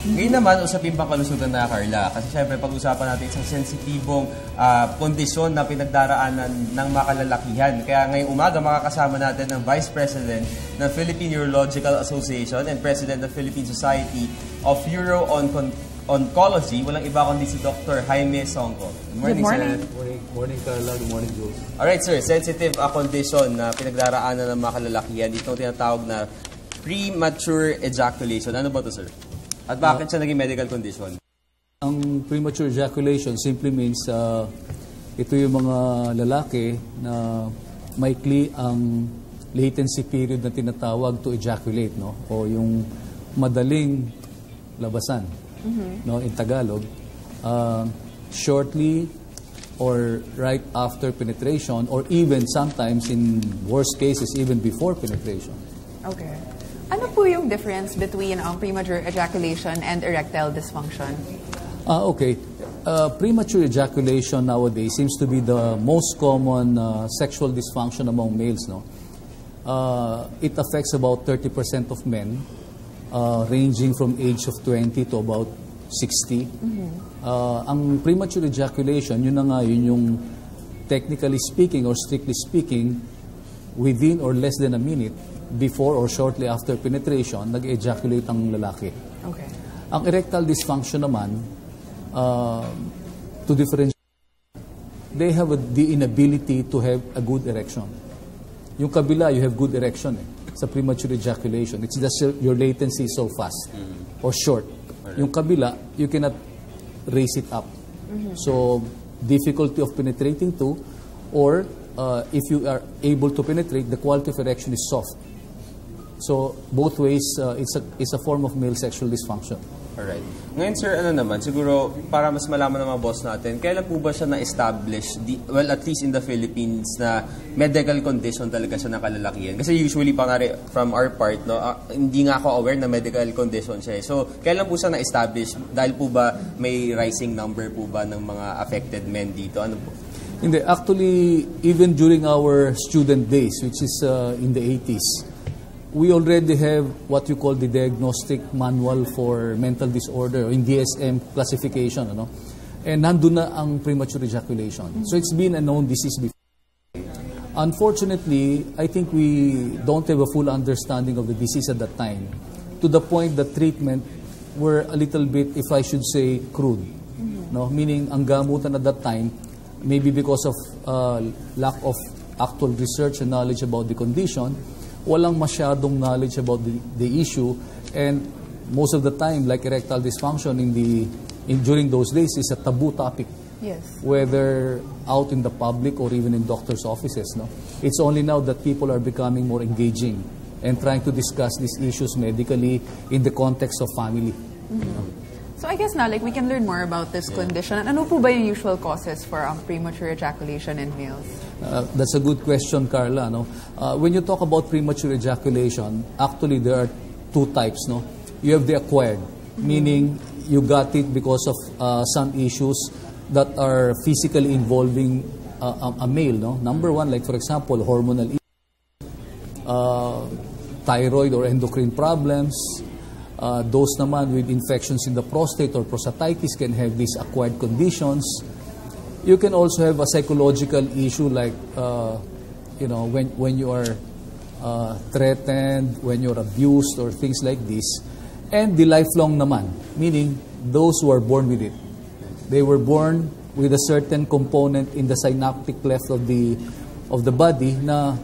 Ngayon naman, usapin pang kalusugan na, Carla. Kasi syempre, pag-usapan natin isang sensitibong kondisyon na pinagdaraanan ng mga kalalakihan. Kaya ngayong umaga, makakasama natin ang Vice President ng Philippine Urological Association and President ng Philippine Society of Uro-Oncology. Walang iba kundi si Dr. Jaime Songco. Good morning, sir. Good morning, Carla. Good morning, Jules. Alright, sir. Sensitive condition na pinagdaraanan ng mga kalalakihan. Itong tinatawag na premature ejaculation. Ano ba ito, sir? At bakit siya naging medical condition? Ang premature ejaculation simply means ito yung mga lalaki na maikli ang latency period na tinatawag to ejaculate, no? O yung madaling labasan, no? In Tagalog, shortly or right after penetration, or even sometimes in worst cases even before penetration. Okay. Ano po yung difference between premature ejaculation and erectile dysfunction? Okay. Premature ejaculation nowadays seems to be the most common sexual dysfunction among males. No, it affects about 30% of men, ranging from age of 20 to about 60. Ang premature ejaculation, yun na nga, yun yung technically speaking or strictly speaking, within or less than a minute before or shortly after penetration, nag-ejaculate ang lalaki. Okay. Ang erectile dysfunction naman, to differentiate, they have the inability to have a good erection. Yung kabila, you have good erection sa premature ejaculation. It's just your latency is so fast or short. Yung kabila, you cannot raise it up. So, difficulty of penetrating to, or if you are able to penetrate, the quality of erection is soft. So, both ways, it's a form of male sexual dysfunction. Alright. Ngayon, sir, ano naman, siguro, para mas malaman ng mga boss natin, kailan po ba siya na-establish, well, at least in the Philippines, na medical condition talaga siya ng kalalakihan? Kasi usually, from our part, no, hindi nga ako aware na medical condition siya. So, kailan po siya na-establish? Dahil po ba may rising number po ba ng mga affected men dito? Ano po? Hindi. Actually, even during our student days, which is in the 80s, we already have what you call the Diagnostic Manual for Mental Disorder, in DSM classification, ano? And nandun na ang premature ejaculation. So it's been a known disease before. Unfortunately, I think we don't have a full understanding of the disease at that time, to the point that treatment were a little bit, if I should say, crude. No? Meaning, ang gamutan at that time, maybe because of lack of actual research and knowledge about the condition, walang masyadong knowledge about the issue, and most of the time, like erectile dysfunction during those days, is a taboo topic. Yes. Whether out in the public or even in doctors' offices. No, it's only now that people are becoming more engaging and trying to discuss these issues medically in the context of family. So I guess now, like, we can learn more about this condition. Ano po ba yung usual causes for premature ejaculation in males? That's a good question, Carla. No? When you talk about premature ejaculation, actually there are two types. No? You have the acquired, meaning you got it because of some issues that are physically involving a male. No? Number one, like for example, hormonal issues, thyroid or endocrine problems. Those naman with infections in the prostate or prostatitis can have these acquired conditions. You can also have a psychological issue like, when you are threatened, when you're abused or things like this. And the lifelong naman, meaning those who are born with it. They were born with a certain component in the synaptic cleft of the body na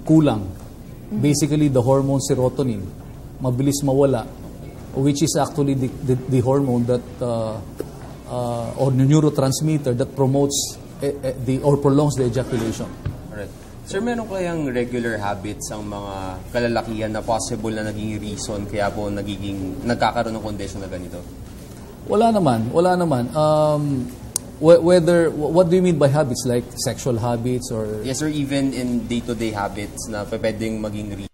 kulang. Basically, the hormone serotonin. Mabilis mawala, which is actually the hormone that or the neurotransmitter that promotes or prolongs the ejaculation. Alright. Sir, meron kayang regular habits ang mga kalalakihan na possible na naging reason kaya po nagkakaroon ng condition na ganito? Wala naman. What do you mean by habits? Like sexual habits or? Yes, or even in day-to-day habits na pwedeng maging reason?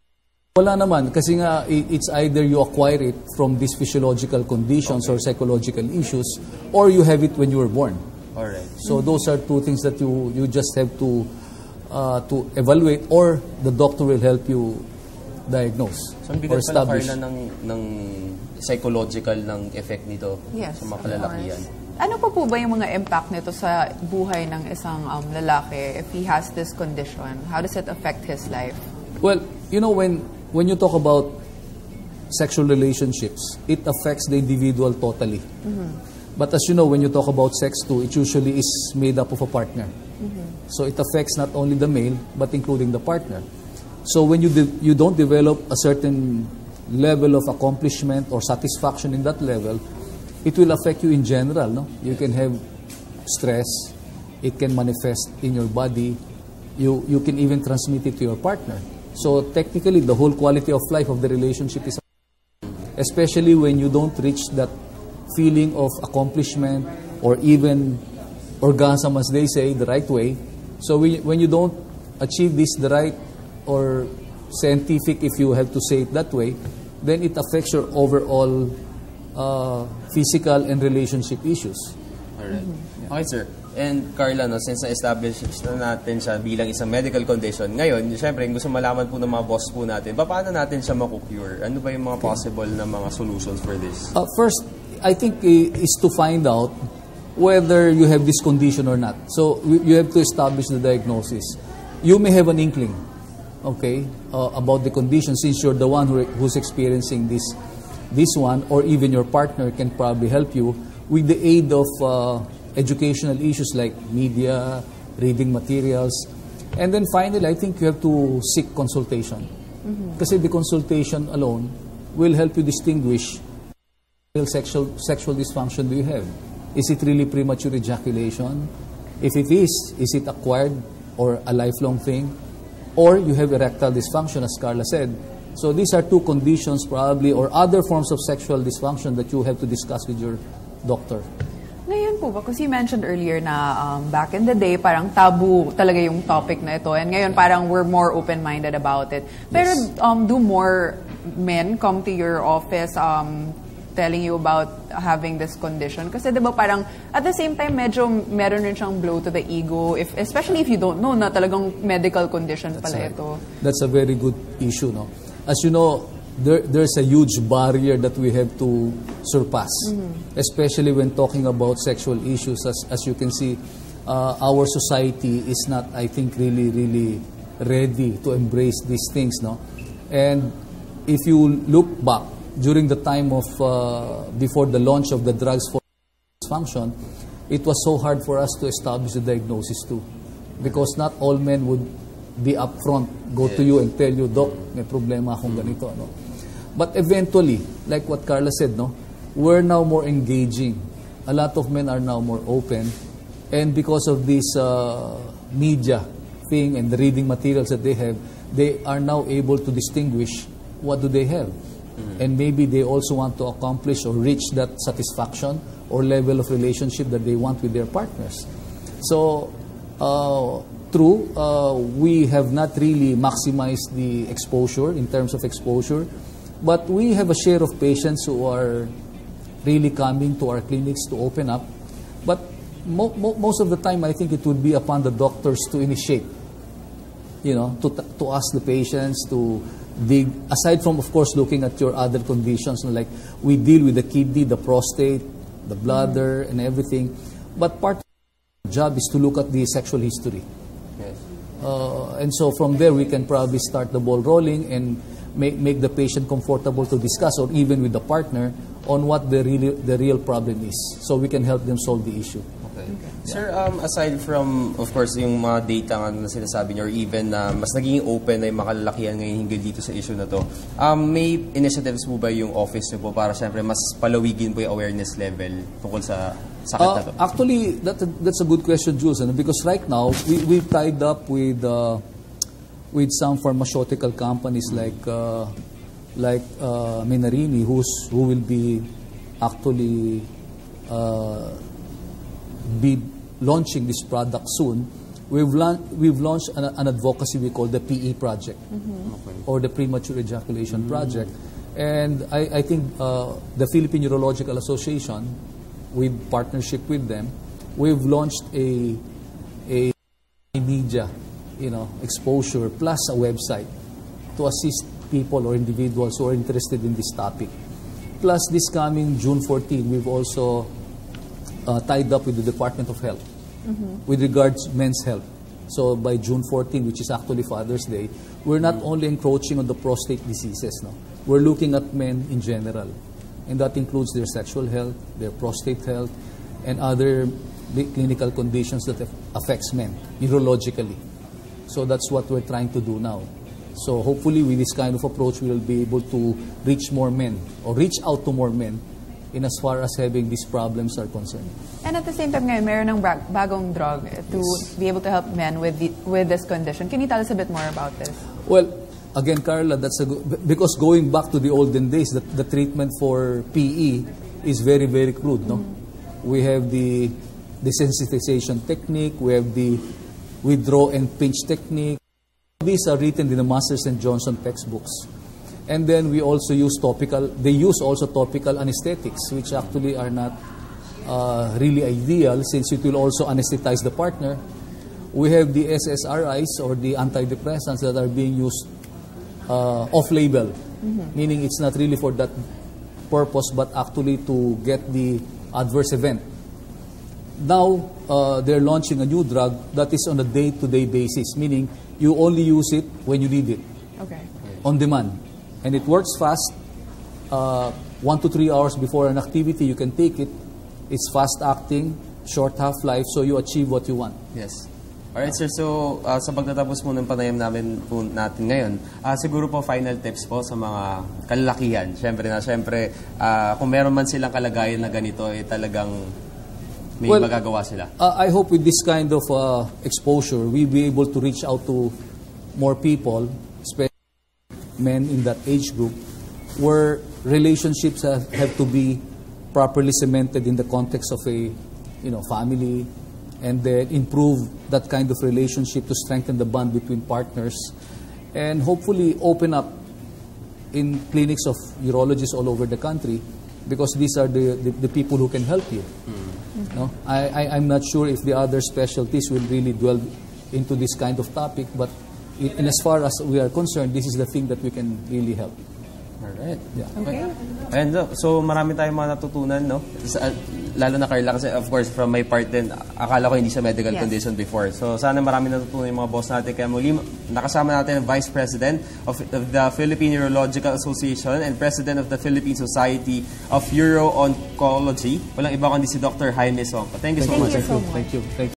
Wala naman, kasi nga it's either you acquire it from these physiological conditions or psychological issues, or you have it when you were born. Alright. So those are two things that you just have to evaluate, or the doctor will help you diagnose So, ang or bigat pala, establish. Carla, ng psychological ng effect nito Yes, sa mga of kalalakihan. course. Ano pa po ba yung mga impact nito sa buhay ng isang lalaki if he has this condition? How does it affect his life? Well, you know, when you talk about sexual relationships, it affects the individual totally. But as you know, when you talk about sex too, it usually is made up of a partner. So it affects not only the male, but including the partner. So when you don't develop a certain level of accomplishment or satisfaction in that level, it will affect you in general. No? You can have stress. It can manifest in your body. You can even transmit it to your partner. So technically, the whole quality of life of the relationship is, especially when you don't reach that feeling of accomplishment or even orgasm, as they say, the right way. So when you don't achieve this the right or scientific, if you have to say it that way, then it affects your overall physical and relationship issues. Alright. Okay, sir. And Carla, no, since na-establish na natin siya bilang isang medical condition, ngayon, syempre, gusto malaman po ng mga boss po natin, paano natin siya makukure? Ano ba yung mga possible na mga solutions for this? First, I think is to find out whether you have this condition or not. So you have to establish the diagnosis. You may have an inkling, okay, about the condition since you're the one who's experiencing this one, or even your partner can probably help you with the aid of educational issues like media, reading materials. And then finally, I think you have to seek consultation. Kasi the consultation alone will help you distinguish what sexual dysfunction do you have. Is it really premature ejaculation? If it is it acquired or a lifelong thing? Or you have erectile dysfunction, as Carla said. So these are two conditions probably, or other forms of sexual dysfunction that you have to discuss with your doctor. Ngayon po ba, kasi you mentioned earlier na back in the day, parang taboo talaga yung topic na ito. And ngayon parang we're more open-minded about it. Pero Yes. do more men come to your office telling you about having this condition? Kasi diba parang at the same time, medyo meron rin siyang blow to the ego, especially if you don't know na talagang medical condition That's pala right. ito. That's a very good issue, no? As you know, there's a huge barrier that we have to surpass, especially when talking about sexual issues. As you can see, our society is not, I think, really ready to embrace these things, no? And if you look back during the time of before the launch of the drugs for dysfunction, it was so hard for us to establish the diagnosis too, because not all men would be upfront, go to you and tell you, Doc, may problema akong ganito, no? But eventually, like what Carla said, no, we're now more engaging. A lot of men are now more open, and because of this media thing and the reading materials that they are now able to distinguish what do they have. And maybe they also want to accomplish or reach that satisfaction or level of relationship that they want with their partners. So, true, we have not really maximized the exposure in terms of exposure, but we have a share of patients who are really coming to our clinics to open up. But most of the time, I think it would be upon the doctors to initiate, you know, to ask the patients to dig, aside from, of course, looking at your other conditions, like we deal with the kidney, the prostate, the bladder, and everything. But part of the job is to look at the sexual history. Yes. And so from there, we can probably start the ball rolling and make the patient comfortable to discuss, or even with the partner, on what the real problem is, so we can help them solve the issue. Okay. Sir, aside from, of course, yung mga data nga na sinasabi niyo, or even na mas naging open na yung mga kalalakihan ngayon hinggil dito sa issue na to, may initiatives po ba yung office niyo po para syempre mas palawigin po yung awareness level tungkol sa sakit na to? Actually, that's a good question, Jules, because right now, we've tied up with some pharmaceutical companies like Menarini, who will be actually be launching this product soon. We've launched an advocacy we call the PE project, or the Premature Ejaculation Project, and I think the Philippine Urological Association, with partnership with them, we've launched a media, exposure plus a website to assist people or individuals who are interested in this topic. Plus, this coming June 14, we've also tied up with the Department of Health with regards to men's health. So by June 14, which is actually Father's Day, we're not only encroaching on the prostate diseases. No? We're looking at men in general. And that includes their sexual health, their prostate health, and other clinical conditions that affects men neurologically. So that's what we're trying to do now. So hopefully with this kind of approach, we will be able to reach more men or reach out to more men in as far as having these problems are concerned. And at the same time ngayon, meron ng bagong drug to be able to help men with this condition. Can you tell us a bit more about this? Well, again, Carla, that's a good, because going back to the olden days, the treatment for PE is very, very crude. No, we have the desensitization technique, we have the withdraw and pinch technique. These are written in the Masters and Johnson textbooks. And then we also use they use also topical anesthetics, which actually are not really ideal since it will also anesthetize the partner. We have the SSRIs or the antidepressants that are being used off-label, meaning it's not really for that purpose but actually to get the adverse event. Now, they're launching a new drug that is on a day-to-day basis, meaning you only use it when you need it. Okay. On demand. And it works fast. 1 to 3 hours before an activity, you can take it. It's fast-acting, short half-life, so you achieve what you want. Yes. Alright, sir. So, sa pagtatapos po ng panayam natin ngayon, siguro po final tips po sa mga kalalakihan. Siyempre, kung meron man silang kalagayan na ganito, talagang may magagawa sila. I hope with this kind of exposure, we'll be able to reach out to more people, especially men in that age group, where relationships have to be properly cemented in the context of a family, and then improve that kind of relationship to strengthen the bond between partners, and hopefully open up in clinics of urologists all over the country, because these are the people who can help you. No? I'm not sure if the other specialties will really dwell into this kind of topic, but in as far as we are concerned, this is the thing that we can really help. Alright. Yeah. Okay. And so marami tayong mga natutunan, no? Lalo na Carla, kasi of course from my part din, akala ko hindi siya medical condition before. So sana marami natutunan yung mga boss natin. Kaya muli, nakasama natin ang Vice President of the Philippine Urological Association and President of the Philippine Society of Uro-Oncology. Walang iba kundi si Dr. Jaime Songco. Thank you so much. Thank you so much. Thank you.